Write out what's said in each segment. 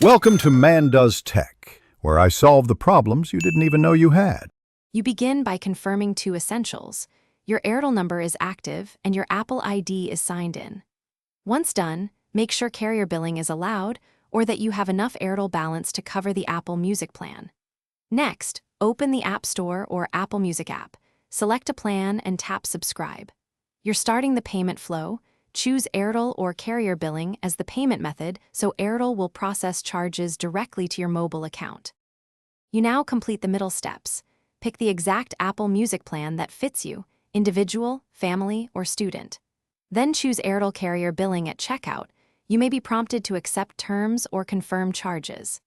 Welcome to Man Does Tech, where I solve the problems you didn't even know you had. You begin by confirming two essentials. Your Airtel number is active and your Apple ID is signed in. Once done, make sure carrier billing is allowed or that you have enough Airtel balance to cover the Apple Music plan. Next, open the App Store or Apple Music app, select a plan and tap Subscribe. You're starting the payment flow. Choose Airtel or carrier billing as the payment method so Airtel will process charges directly to your mobile account. You now complete the middle steps. Pick the exact Apple Music plan that fits you, individual, family, or student. Then choose Airtel carrier billing at checkout. You may be prompted to accept terms or confirm charges.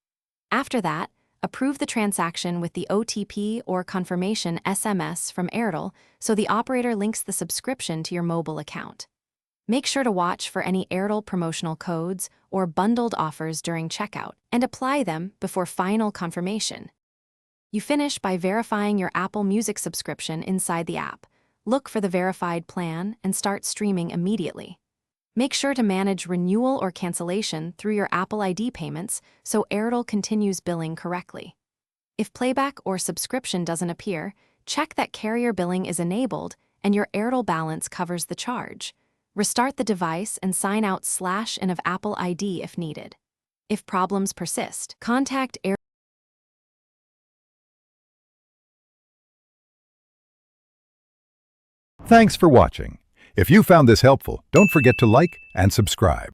After that, approve the transaction with the OTP or confirmation SMS from Airtel so the operator links the subscription to your mobile account. Make sure to watch for any Airtel promotional codes or bundled offers during checkout and apply them before final confirmation. You finish by verifying your Apple Music subscription inside the app. Look for the verified plan and start streaming immediately. Make sure to manage renewal or cancellation through your Apple ID payments so Airtel continues billing correctly. If playback or subscription doesn't appear, check that carrier billing is enabled and your Airtel balance covers the charge. Restart the device and sign out /in of Apple ID if needed. If problems persist, contact Airtel. Thanks for watching. If you found this helpful, don't forget to like and subscribe.